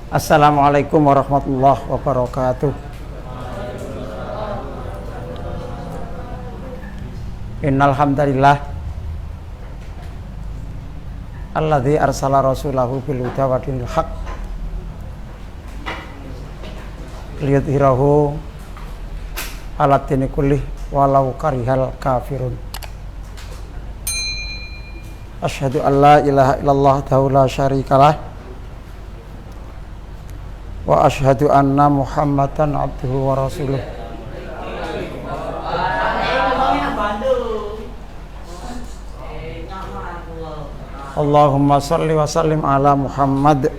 Assalamualaikum warahmatullahi wabarakatuh. Innal hamdalillah alladzi arsala rasulahu bil huda wa dinil haq liyudhhirahu 'ala dini kullih walau karihal kafirun. Asyhadu an la ilaha illallah la syarikalah wa asyhadu anna Muhammadan abduhu wa rasuluh. Allahumma shalli wa sallim ala Muhammad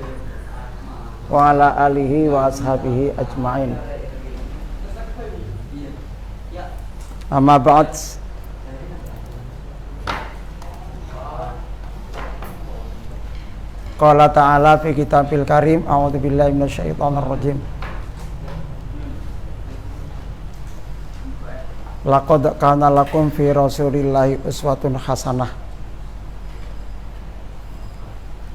wa ala alihi wa ashabihi ajma'in. Amma ba'd. Qala ta'ala fi kitabil karim, a'udzu billahi minasyaitonir rajim. Laqad kana lakum fi rasulillahi uswatun hasanah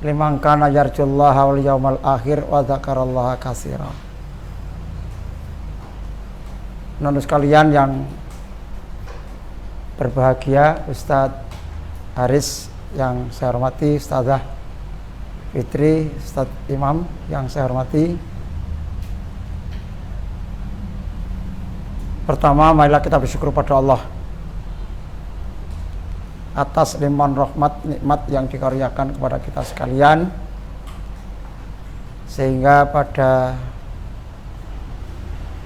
liman kana yarjullaha wal yawmal akhir wa dzakarallaha katsiran. Nonton sekalian yang berbahagia, Ustadz Haris yang saya hormati, Ustazah Fitri, Ustadz Imam yang saya hormati. Pertama, marilah kita bersyukur pada Allah atas limpahan rahmat nikmat yang dikaruniakan kepada kita sekalian, sehingga pada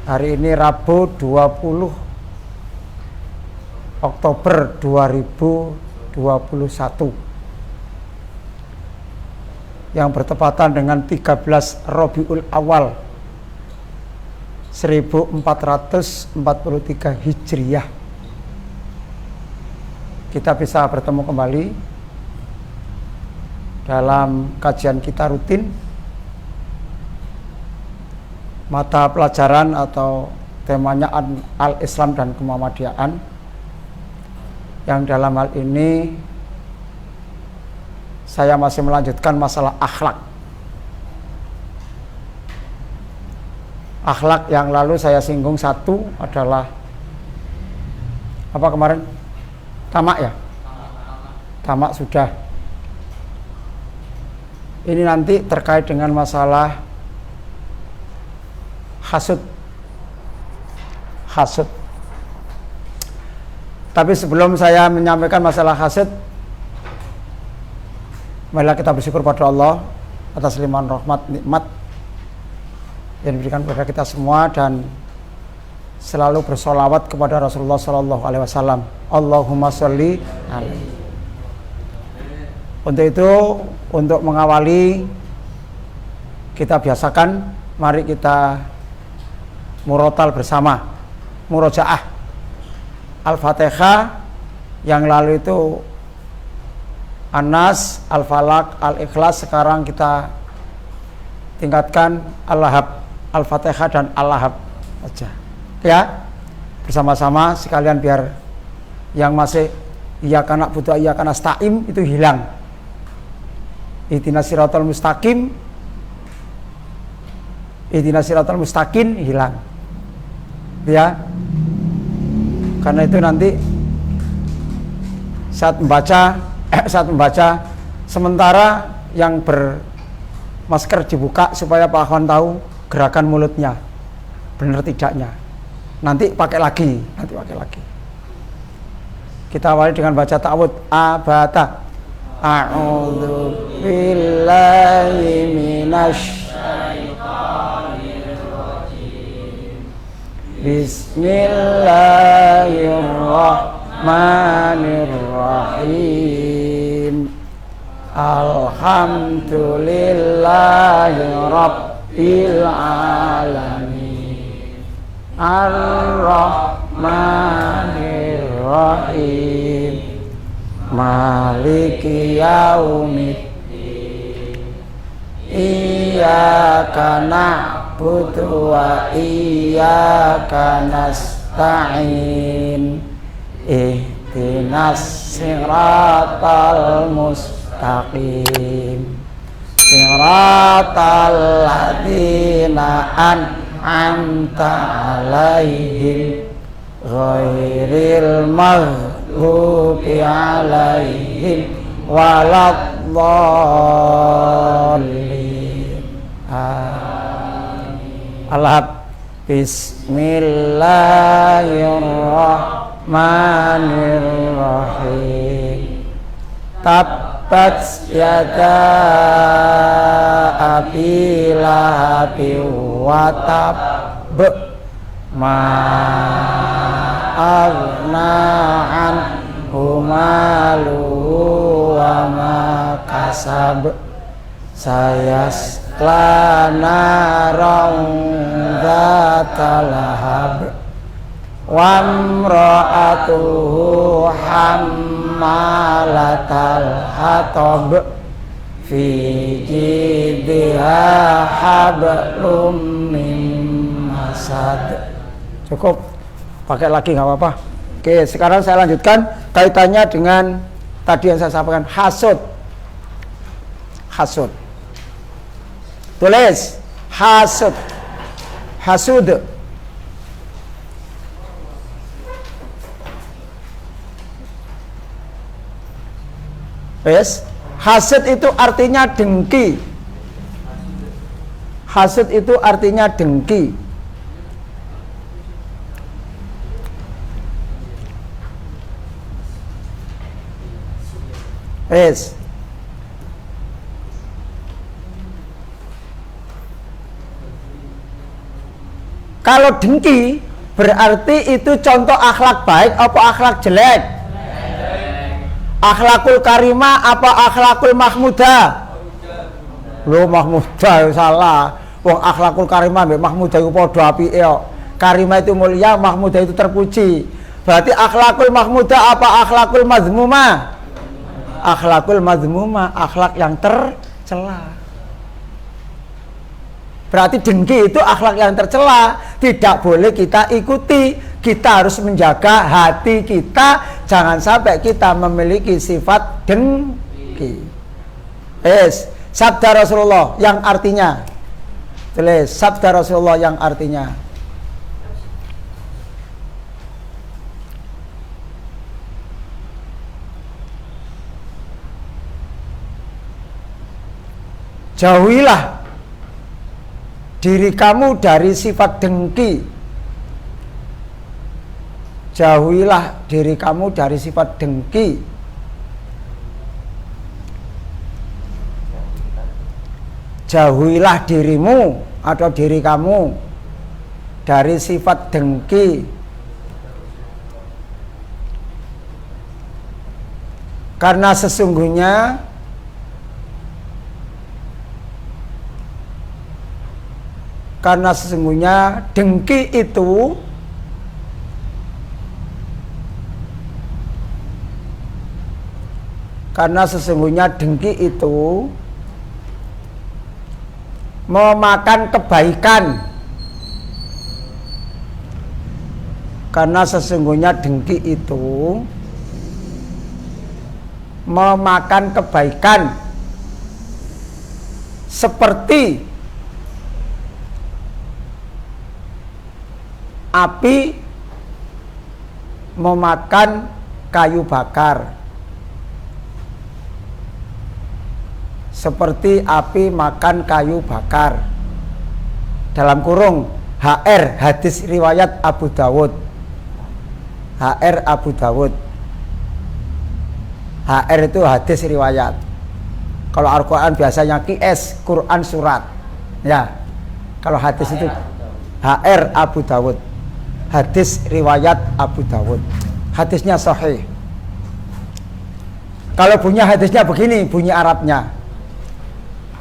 hari ini Rabu 20 Oktober 2021 yang bertepatan dengan 13 Rabiul Awal 1443 Hijriah, kita bisa bertemu kembali dalam kajian kita rutin mata pelajaran atau temanya Al-Islam dan Kemuhammadiyaan, yang dalam hal ini saya masih melanjutkan masalah akhlak. Akhlak yang lalu saya singgung satu adalah apa kemarin? Tamak ya? Tamak sudah. Ini nanti terkait dengan masalah hasud. Hasud. Tapi sebelum saya menyampaikan masalah hasud, marilah kita bersyukur pada Allah atas limpahan rahmat nikmat yang diberikan kepada kita semua, dan selalu bersolawat kepada Rasulullah Sallallahu Alaihi Wasallam. Allahumma sholli alaihi. Untuk itu, untuk mengawali, kita biasakan, mari kita murotal bersama, murojaah Al-Fatihah. Yang lalu itu An-Nas, Al-Falaq, Al-Ikhlas. Sekarang kita tingkatkan Al-Lahab, Al-Fatihah dan Al-Lahab aja. Ya, bersama-sama sekalian, biar yang masih iyyaka na'budu wa iyyaka nasta'in itu hilang. Ihdinas siratal mustaqim, ihdinas siratal mustaqim hilang. Ya. Karena itu nanti saat membaca sementara yang bermasker dibuka supaya Pak Akhwan tahu gerakan mulutnya benar tidaknya. Nanti pakai lagi. Kita awali dengan baca ta'awudz. Abata. A'udzu billahi minasy syaithanir rajim. Bismillahirrahmanirrahim. Alhamdulillahi rabbil alamin. Ar-Rahmanir-Rahim. Maliki yaumiddin. Iyyaka na'budu wa iyyaka nasta'in. ihdinas siratal mustaqim siratal ladzina an'amta 'alaihim ghairil maghdubi 'alaihim waladdallin. Al-Hab. Bismillahirrahmanirrahim. Tabbat yada abi lahabin wa tab ma aghna anhu maluhu wa ma kasab sayasla naran dzatal lahab wa imra'atuhu hammalatal hatab fi jidha hablum min masad. Cukup, pakai lagi nggak apa-apa. Oke, sekarang saya lanjutkan kaitannya dengan tadi yang saya sampaikan, hasud. Hasud. Tulis hasud. Hasud. Yes. Hasud itu artinya dengki. Hasud itu artinya dengki. Yes. Kalau dengki berarti itu contoh akhlak baik apa akhlak jelek? Akhlakul karimah apa akhlakul mahmudah? Lo mahmudah salah. Wong akhlakul karimah mbek mahmudah iku padha apike kok. Karimah itu mulia, mahmudah itu terpuji. Berarti akhlakul mahmudah apa akhlakul mazmumah? Akhlakul mazmumah, akhlak yang tercela. Berarti dengki itu akhlak yang tercela, tidak boleh kita ikuti. Kita harus menjaga hati kita, jangan sampai kita memiliki sifat dengki. Sabda Rasulullah yang artinya, tulis sabda Rasulullah yang artinya, jauhilah diri kamu dari sifat dengki. Jauhilah diri kamu dari sifat dengki. Jauhilah dirimu atau diri kamu dari sifat dengki. Karena sesungguhnya dengki itu memakan kebaikan. Karena sesungguhnya dengki itu memakan kebaikan seperti api memakan kayu bakar. Seperti api makan kayu bakar. Dalam kurung HR, hadis riwayat Abu Dawud. HR Abu Dawud. HR itu hadis riwayat. Kalau Al-Quran biasanya QS, Quran surat. Ya. Kalau hadis itu HR Abu Dawud. Hadis riwayat Abu Dawud. Hadisnya sahih. Kalau bunyi hadisnya begini, bunyi Arabnya.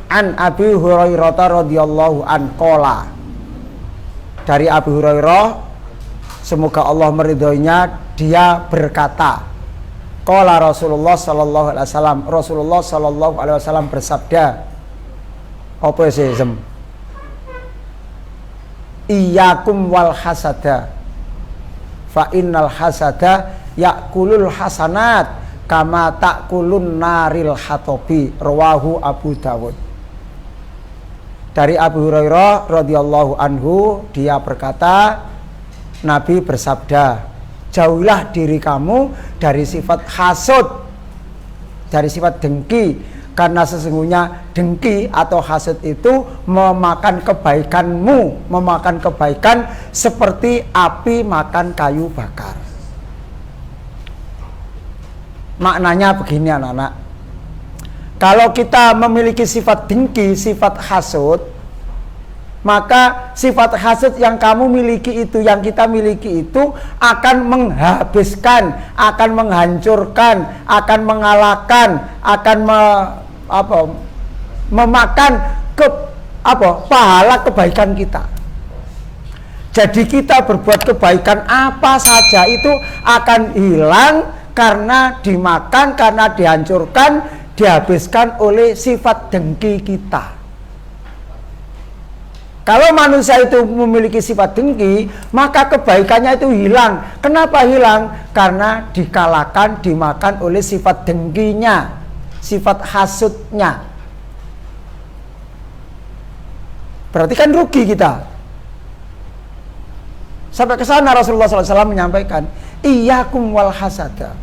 An Abi Hurairah radhiyallahu an qala. Dari Abu Hurairah, semoga Allah meridhoinya, dia berkata, qala Rasulullah sallallahu alaihi wasallam, Rasulullah sallallahu alaihi wasallam bersabda, apa sih zem? Iyyakum wal hasada, fa innal hasada yakulul hasanat kama takulun naril hatobi, rawahu Abu Dawud. Dari Abu Hurairah radhiyallahu anhu, dia berkata, Nabi bersabda, jauhilah diri kamu dari sifat hasud, dari sifat dengki, karena sesungguhnya dengki atau hasud itu memakan kebaikanmu, memakan kebaikan seperti api makan kayu bakar. Maknanya begini anak-anak, kalau kita memiliki sifat dengki, sifat hasud, maka sifat hasud yang kamu miliki itu, yang kita miliki itu akan menghabiskan, akan menghancurkan, akan mengalahkan, akan memakan pahala kebaikan kita. Jadi kita berbuat kebaikan apa saja itu akan hilang karena dimakan, karena dihancurkan, dihabiskan oleh sifat dengki kita. Kalau manusia itu memiliki sifat dengki, maka kebaikannya itu hilang. Kenapa hilang? Karena dikalahkan, dimakan oleh sifat dengkinya, sifat hasudnya. Berarti kan rugi kita. Sampai ke sana Rasulullah SAW menyampaikan, iyyakum wal hasada.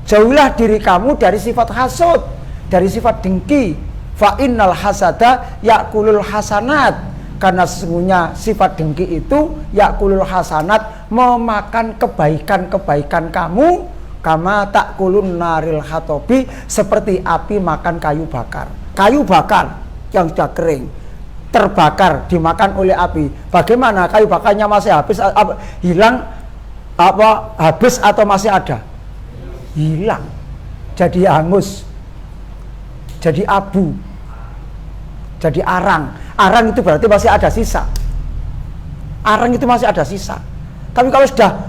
Jauhilah diri kamu dari sifat hasud, dari sifat dengki. Fa innal hasada yakulul hasanat, karena sesungguhnya sifat dengki itu yakulul hasanat, memakan kebaikan-kebaikan kamu, kama takulun naril hatobi, seperti api makan kayu bakar. Kayu bakar yang sudah kering terbakar dimakan oleh api. Bagaimana kayu bakarnya masih habis, hilang, habis atau masih ada? Hilang, jadi hangus, jadi abu, jadi arang. Arang itu berarti masih ada sisa. Arang itu masih ada sisa. Tapi kalau sudah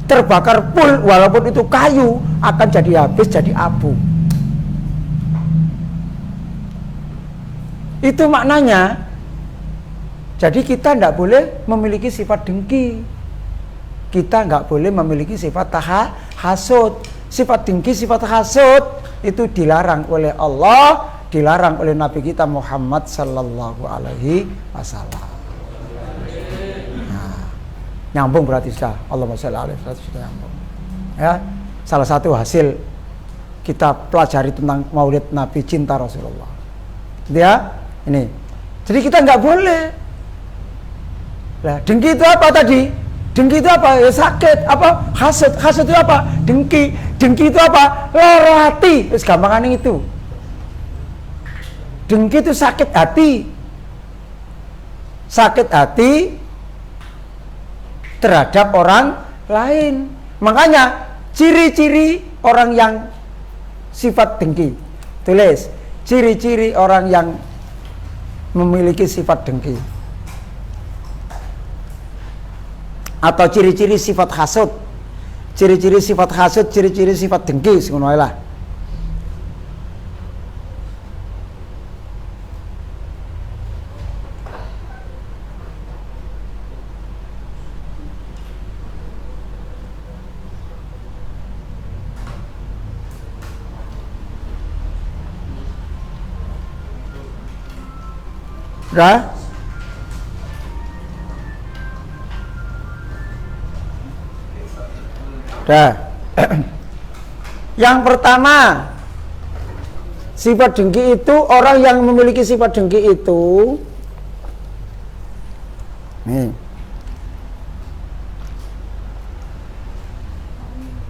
terbakar full, walaupun itu kayu, akan jadi habis, jadi abu. Itu maknanya. Jadi kita tidak boleh memiliki sifat dengki, kita nggak boleh memiliki sifat hasud. Sifat dengki, sifat hasud itu dilarang oleh Allah, dilarang oleh Nabi kita Muhammad Sallallahu Alaihi Wasallam. Nah, nyambung berarti sudah. Allahumma sholli alaihi wasallam, sudah nyambung. Ya, salah satu hasil kita pelajari tentang Maulid Nabi, cinta Rasulullah. Ya, ini. Jadi kita nggak boleh. Nah, dengki itu apa tadi? Dengki itu apa? Ya sakit. Apa? Hasud. Hasud itu apa? Dengki. Dengki itu apa? Lara hati. Gampangan itu. Dengki itu sakit hati. Sakit hati terhadap orang lain. Makanya ciri-ciri orang yang sifat dengki. Tulis, ciri-ciri orang yang memiliki sifat dengki. Atau ciri-ciri sifat hasud, ciri-ciri sifat hasud, ciri-ciri sifat dengki, ngono lah. Dah? Dah. Yang pertama, sifat dengki itu, orang yang memiliki sifat dengki itu nih,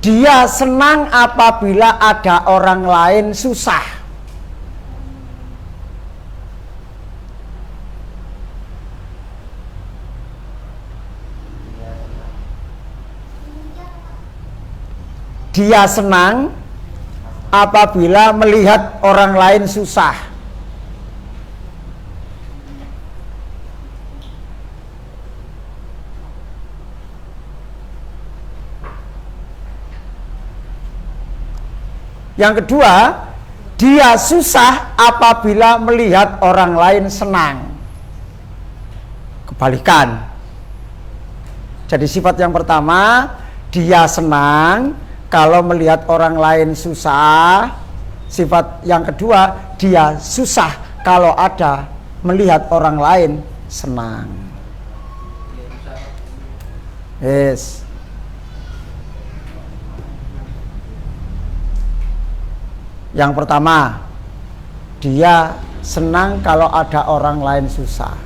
dia senang apabila ada orang lain susah. Dia senang apabila melihat orang lain susah. Yang kedua, dia susah apabila melihat orang lain senang. Kebalikan. Jadi sifat yang pertama, dia senang kalau melihat orang lain susah. Sifat yang kedua, dia susah kalau ada melihat orang lain senang. Yes. Yang pertama, dia senang kalau ada orang lain susah.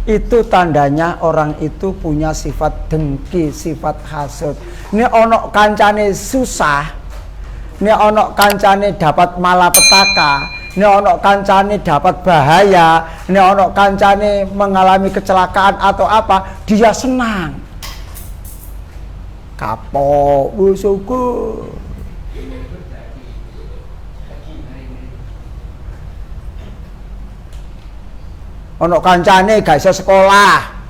Itu tandanya orang itu punya sifat dengki, sifat hasud. Ini ono kancane susah, ini ono kancane dapat malapetaka, ini ono kancane dapat bahaya, ini ono kancane mengalami kecelakaan atau apa, dia senang. Kapok, syukur. Ono kancane gak iso sekolah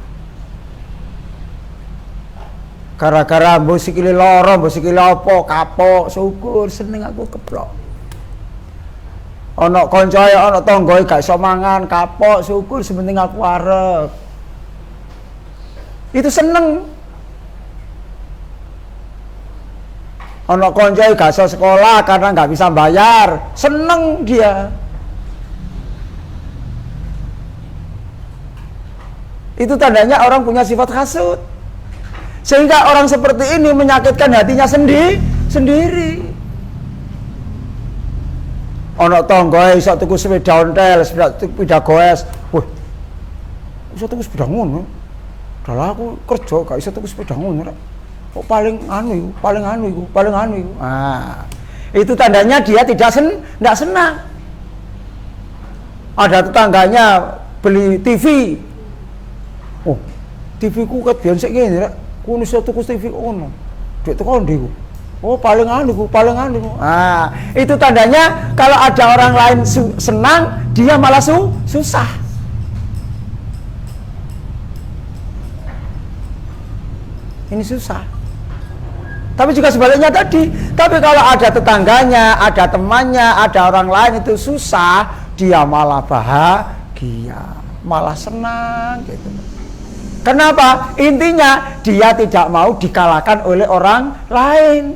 gara-gara mbok sikile lara, mbok sikile apa, kapok, syukur, seneng aku keplok. Ono kancae, ono tanggae gak iso mangan, kapok, syukur, sementing aku arep. Itu seneng. Ono kancae gak iso sekolah karena gak bisa bayar, seneng dia. Itu tandanya orang punya sifat hasud. Sehingga orang seperti ini menyakitkan hatinya sendiri. Ono tangga iso tuku sepeda ontel, sepeda goes. Wah. Iso tuku sepeda ngono. Dalah aku kerja gak iso tuku sepeda ngono rek. Kok paling anu iku. Ah. Itu tandanya dia tidak senang. Ada tetangganya beli TV. Oh, TV ku ket biyen sik ngene rek. Ku iso tuku TV ngono. Duit teko ndi ku? Oh, paling anu. Ah, itu tandanya kalau ada orang lain senang, dia malah susah. Ini susah. Tapi juga sebaliknya tadi. Tapi kalau ada tetangganya, ada temannya, ada orang lain itu susah, dia malah bahagia, malah senang gitu. Kenapa? Intinya dia tidak mau dikalahkan oleh orang lain.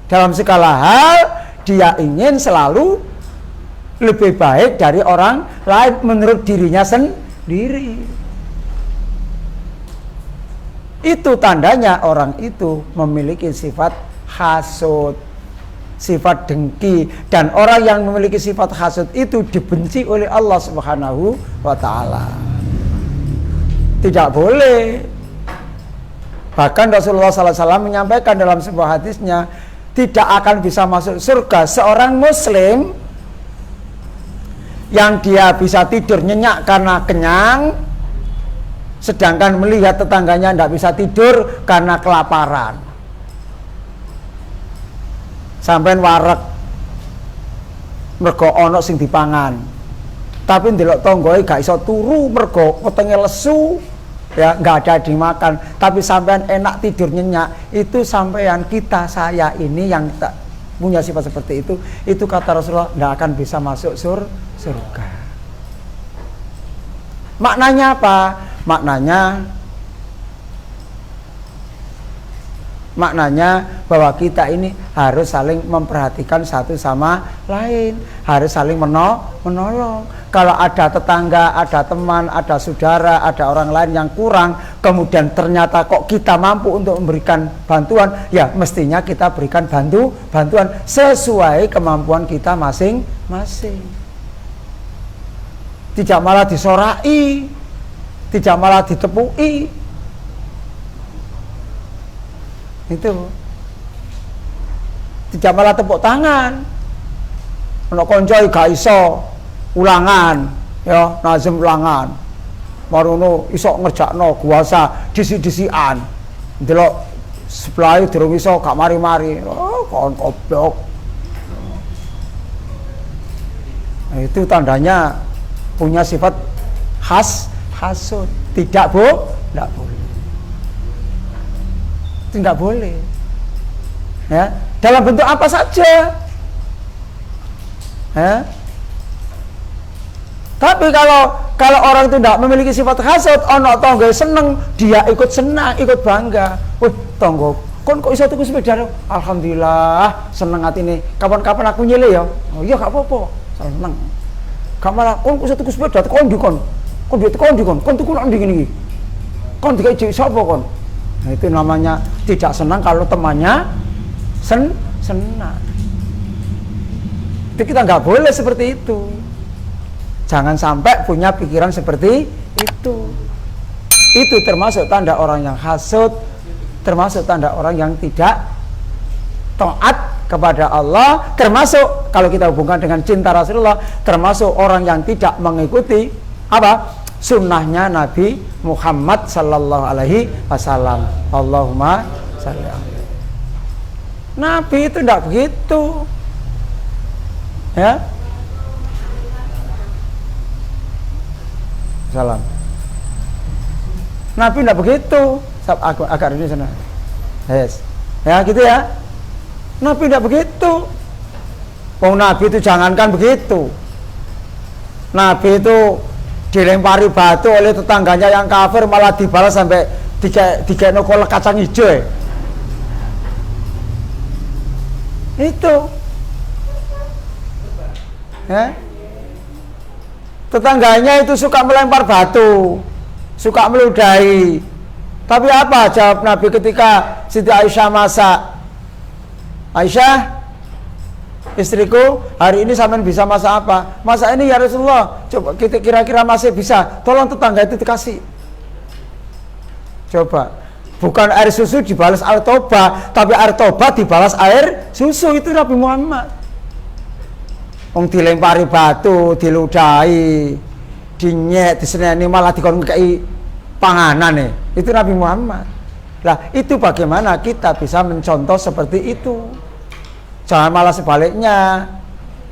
Dalam segala hal dia ingin selalu lebih baik dari orang lain menurut dirinya sendiri. Itu tandanya orang itu memiliki sifat hasud, sifat dengki, dan orang yang memiliki sifat hasud itu dibenci oleh Allah Subhanahu wa taala. Tidak boleh. Bahkan Rasulullah SAW menyampaikan dalam sebuah hadisnya, tidak akan bisa masuk surga seorang muslim yang dia bisa tidur nyenyak karena kenyang, sedangkan melihat tetangganya tidak bisa tidur karena kelaparan. Sampeyan wareg mergo ana sing dipangan, tapi ndelok tanggae gak iso turu mergo wetenge lesu, ya nggak ada dimakan, tapi sampean enak tidur nyenyak. Itu sampean, kita, saya ini yang tak punya sifat seperti itu kata Rasulullah nggak akan bisa masuk surga. Maknanya apa? Maknanya bahwa kita ini harus saling memperhatikan satu sama lain, harus saling menolong. Kalau ada tetangga, ada teman, ada saudara, ada orang lain yang kurang, kemudian ternyata kok kita mampu untuk memberikan bantuan, ya mestinya kita berikan bantuan sesuai kemampuan kita masing-masing. Tidak malah disorai, tidak malah ditepui. Itu tidak malah tepuk tangan. Ono konco gak iso ulangan, ya nazim ulangan. Marono iso ngerjakno kuasa disi-disian. Ndelok sebelah durung iso gak mari-mari. Oh, kon goblok. Nah, itu tandanya punya sifat hasud. Tidak boleh. Tidak boleh, ya, dalam bentuk apa saja, ya. Tapi kalau kalau orang itu tidak memiliki sifat hasud, ono tonggo seneng, dia ikut senang, ikut bangga. Wih, tonggo, kon kok iso tuku sepeda? Alhamdulillah, seneng atine. Kapan-kapan aku nyile ya. Oh iya gak apa-apa, seneng. Gak malah kon kok iso tuku sepeda, kon di kon. Kon tuku nang ndi ngene iki. Kon dikai sapa kon? Nah, itu namanya tidak senang kalau temannya senang. Itu kita nggak boleh seperti itu. Jangan sampai punya pikiran seperti itu. Itu termasuk tanda orang yang hasud, termasuk tanda orang yang tidak taat kepada Allah, termasuk kalau kita hubungkan dengan cinta Rasulullah, termasuk orang yang tidak mengikuti apa? Sunnahnya Nabi Muhammad sallallahu alaihi wasallam. Allahumma shalli alaihi. Nabi itu tidak begitu. Ya. Salam. Nabi tidak begitu. Agak ini sana. Yes. Ya gitu ya. Nabi tidak begitu. Oh, Nabi itu jangankan begitu. Nabi itu dilempari batu oleh tetangganya yang kafir, malah dibalas sampai tiga kolak kacang hijau. Itu. Ya. Tetangganya itu suka melempar batu, suka meludahi. Tapi apa jawab Nabi ketika Siti Aisyah masak? Aisyah, istriku, hari ini sampean bisa masak apa? Masak ini ya Rasulullah. Coba kita kira-kira masih bisa. Tolong tetangga itu dikasih. Coba, bukan air susu dibalas air toba, tapi air toba dibalas air susu. Itu Nabi Muhammad. Wong dilempari batu, diludahi, dinyek, diseneni, malah dikon ngekei panganan nih. Itu Nabi Muhammad. Lah, itu bagaimana kita bisa mencontoh seperti itu? Jangan malah sebaliknya,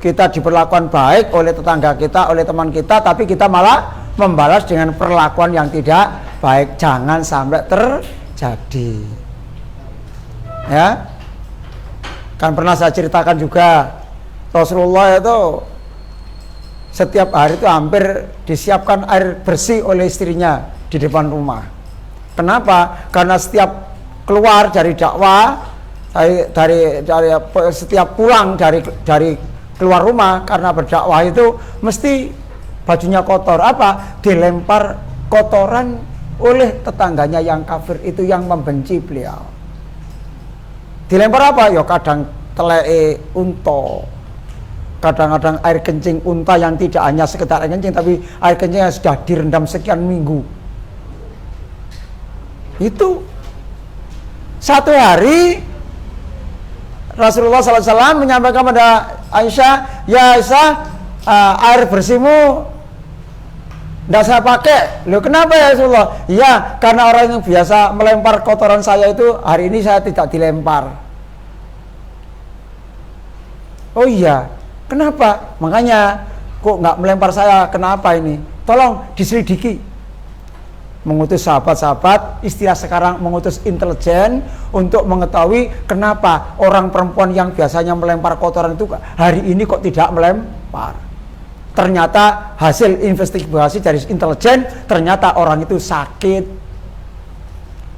kita diperlakukan baik oleh tetangga kita, oleh teman kita, tapi kita malah membalas dengan perlakuan yang tidak baik. Jangan sampai terjadi. Ya, kan pernah saya ceritakan juga, Rasulullah itu setiap hari itu hampir disiapkan air bersih oleh istrinya di depan rumah. Kenapa? Karena setiap keluar dari dakwah, dari setiap pulang dari keluar rumah karena berdakwah itu mesti bajunya kotor. Apa? Dilempar kotoran oleh tetangganya yang kafir itu, yang membenci beliau. Dilempar apa? Ya kadang teleke unta, kadang-kadang air kencing unta yang tidak hanya sekedar air kencing, tapi air kencing yang sudah direndam sekian minggu. Itu satu hari Rasulullah SAW menyampaikan pada Aisyah, ya Aisyah, air bersihmu tidak saya pakai. Loh, kenapa ya Rasulullah? Ya, karena orang yang biasa melempar kotoran saya itu, hari ini saya tidak dilempar. Oh iya, kenapa? Makanya kok nggak melempar saya? Kenapa ini? Tolong diselidiki. Mengutus sahabat-sahabat, istilah sekarang mengutus intelijen untuk mengetahui kenapa orang perempuan yang biasanya melempar kotoran itu hari ini kok tidak melempar. Ternyata hasil investigasi dari intelijen, ternyata orang itu sakit.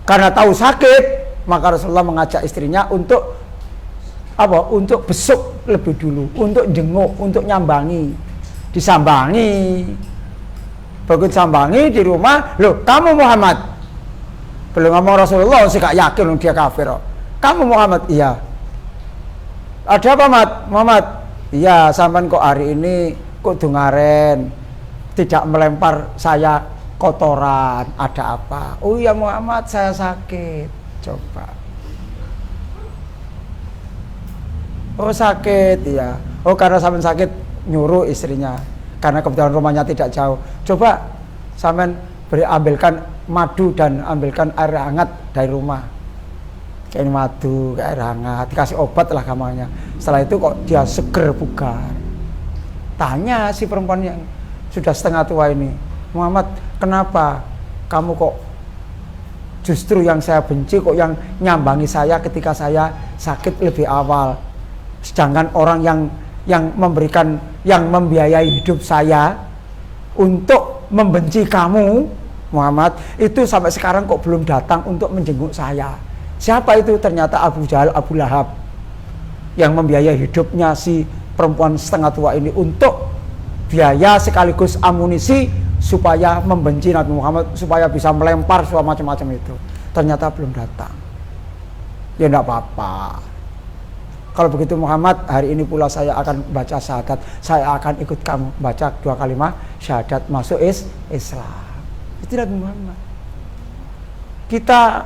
Karena tahu sakit, maka Rasulullah mengajak istrinya untuk apa? Untuk besuk lebih dulu, untuk jenguk, untuk nyambangi, disambangi. Begitu sambangi di rumah, loh kamu Muhammad, belum ngomong Rasulullah sih gak yakin dia kafir. Kamu Muhammad, iya. Ada apa Muhammad? Iya, sampean kok hari ini kok dungaren, tidak melempar saya kotoran, ada apa? Oh iya Muhammad, saya sakit. Coba. Oh sakit, iya. Oh karena sampean sakit, nyuruh istrinya. Karena kebetulan rumahnya tidak jauh. Coba sampean ambilkan madu dan ambilkan air hangat dari rumah. Kayak madu, kayak air hangat, dikasih obat lah gampangnya. Setelah itu kok dia seger bugar. Tanya si perempuan yang sudah setengah tua ini, Muhammad, kenapa kamu kok justru yang saya benci kok yang nyambangi saya ketika saya sakit lebih awal, sedangkan orang yang memberikan, yang membiayai hidup saya untuk membenci kamu Muhammad, itu sampai sekarang kok belum datang untuk menjenguk saya. Siapa itu? Ternyata Abu Jahal, Abu Lahab, yang membiayai hidupnya si perempuan setengah tua ini untuk biaya sekaligus amunisi supaya membenci Nabi Muhammad, supaya bisa melempar semua macam-macam itu. Ternyata belum datang. Ya enggak apa-apa. Kalau begitu Muhammad, hari ini pula saya akan baca syahadat. Saya akan ikut kamu baca 2 kalimat syahadat masuk Islam. Itu Nabi Muhammad. Kita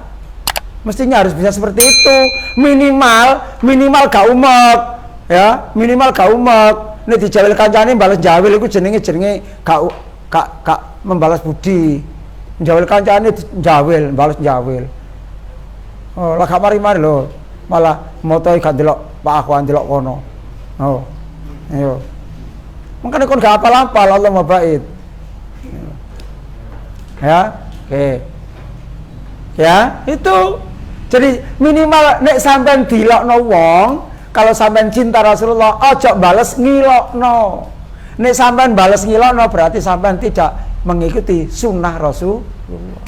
mestinya harus bisa seperti itu. Minimal gak umek, ya, minimal gak umek. Nek dijawil kancane balas jawil iku jenenge gak membalas budi. Jawil kancane jawil, balas jawil. Oh, lah gak mari-mari lho. Malah motoe gak delok Pak Akhwan delok kono. Oh. Ayo. Makanya kon gak apal-apal, Allah mabait. Ya, oke. Ya, itu. Jadi minimal nek sampean dilokno wong, kalau sampean cinta Rasulullah, ojo bales ngilokno. Nek sampean bales ngilokno berarti sampean tidak mengikuti sunnah Rasulullah.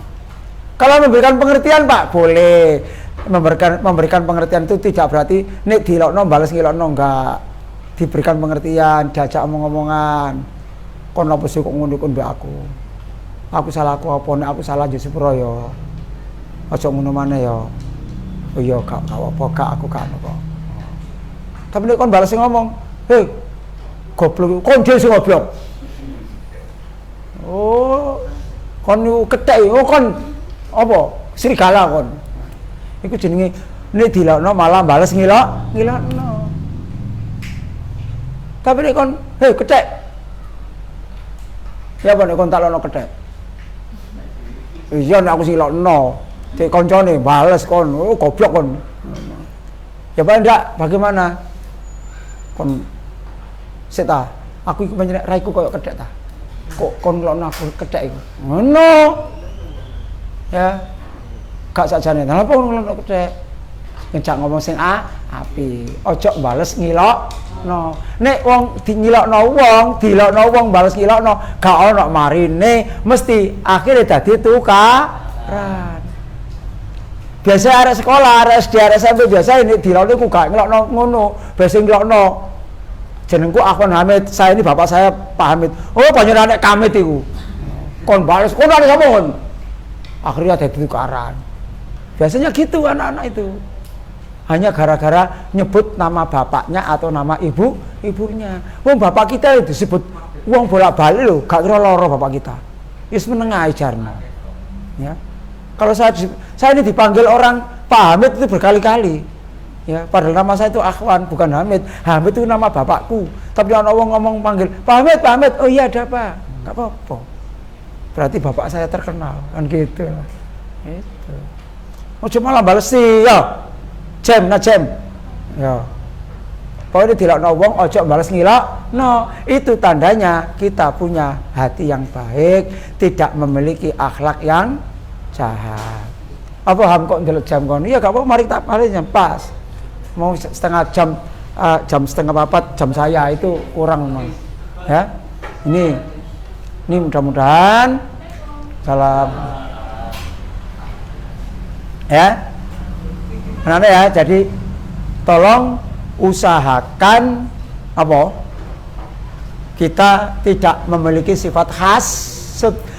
Kalau memberikan pengertian, Pak, boleh. Memberikan pengertian itu tidak berarti nek dilokno bales ngilokno, enggak. Diberikan pengertian, diajak omong-omongan. Kon apa sih kok ngono kon mbek aku? Aku salah apa nek aku salah yo sepuro yo. Aja ngono maneh yo. Oh iya gak apa-apa, gak aku gak ono kok. Tapi nek kon balas ngomong, "Hei, goblok, kon dhewe sing goblok." Oh, kon niku kethek, oh kon apa? Serigala kon. Iku jenenge nek dilokno malah balas ngilokno. Tapi nek kon, "Hei, kethek." Ya apa nek kon tak lokno kethek? Iya nek aku silokno. Cek koncone bales kon, oh goblok kon. Ya Pak ndak, bagaimana? Kon seta, aku iku pancen raiku koyo kedek ta. Kok kon ngelokno aku kedek iku. Ngono. Ya. Gak sakjane. Lha apa ngelokno kedek? Ngejak ngomong sing api. Ojo bales ngilokno. Nek wong ngilokno wong, dilokno wong bales ngilokno, gak ono marine, mesti akhirnya dadi tukaran. Biasa arek sekolah, arek SD, arek SMP biasa ini dilokno ku gak ngelokno ngono. Biasa ngelokno jenengku Akhwan Hamid, saya ini bapak saya Pak Hamid. Oh, panjenengan anek Kamit iku. Kon bales, kon ada sapa kon? Akhirnya dadi tukaran. Biasanya gitu anak-anak itu. Hanya gara-gara nyebut nama bapaknya atau nama ibunya. Wong bapak kita itu disebut wong bolak-balik lho, gak kira loro bapak kita. Wis menengah jarno. Ya. Kalau saya ini dipanggil orang Pak Hamid itu berkali-kali. Ya, padahal nama saya itu Akhwan, bukan Hamid. Hamid itu nama bapakku. Tapi orang ngomong panggil Pak Hamid, Pak Hamid. Oh iya ada apa? Gak apa-apa. Berarti bapak saya terkenal, kan gitu. Itu. Oh cuma lah bales sih, ya. Jam. Ya. Pokoknya dilokno wong ojo bales ngilok. No, itu tandanya kita punya hati yang baik, tidak memiliki akhlak yang jahat. Apa ham kok ndelok jam kon? Iya gak apa-apa, mari tak paling pas. Mau setengah jam, jam setengah 4 jam saya itu kurang memang. Ya. Ini mudah-mudahan salam. Ya. Nah, ya, jadi tolong usahakan apa? Kita tidak memiliki sifat khas,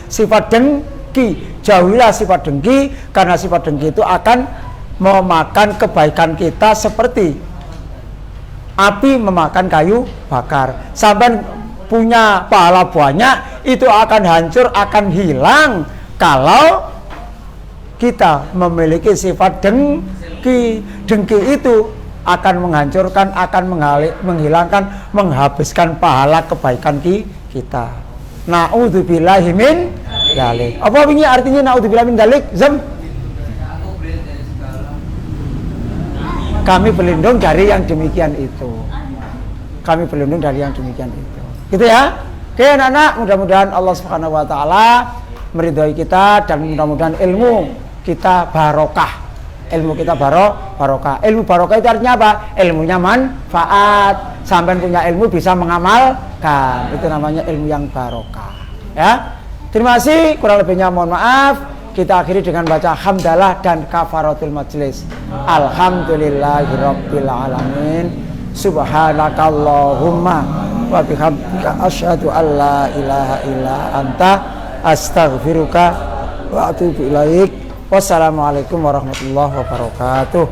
sifat dengki. Jauhilah sifat dengki, karena sifat dengki itu akan memakan kebaikan kita seperti api memakan kayu bakar. Sampai punya pahala banyak, itu akan hancur, akan hilang kalau kita memiliki sifat dengki. Dengki itu akan menghancurkan, akan menghilangkan, menghabiskan pahala kebaikan kita. Na'udzubillahi min dzalik. Apa ini artinya na'udzubillahi min dzalik? Kami berlindung dari yang demikian itu. Kami berlindung dari yang demikian itu. Gitu ya. Oke anak-anak, mudah-mudahan Allah Subhanahu wa taala meridhai kita dan mudah-mudahan ilmu kita barokah. Ilmu kita barokah. Ilmu barokah itu artinya apa? Ilmunya manfaat. Sampai punya ilmu bisa mengamalkan. Itu namanya ilmu yang barokah. Ya. Terima kasih, kurang lebihnya mohon maaf. Kita akhiri dengan baca hamdalah dan kafaratul majlis. Alhamdulillahirabbil alamin. Subhanakallahumma wa bihamdika asyhadu an la ilaha illa anta astaghfiruka wa atubu ilaik. Wassalamualaikum warahmatullahi wabarakatuh.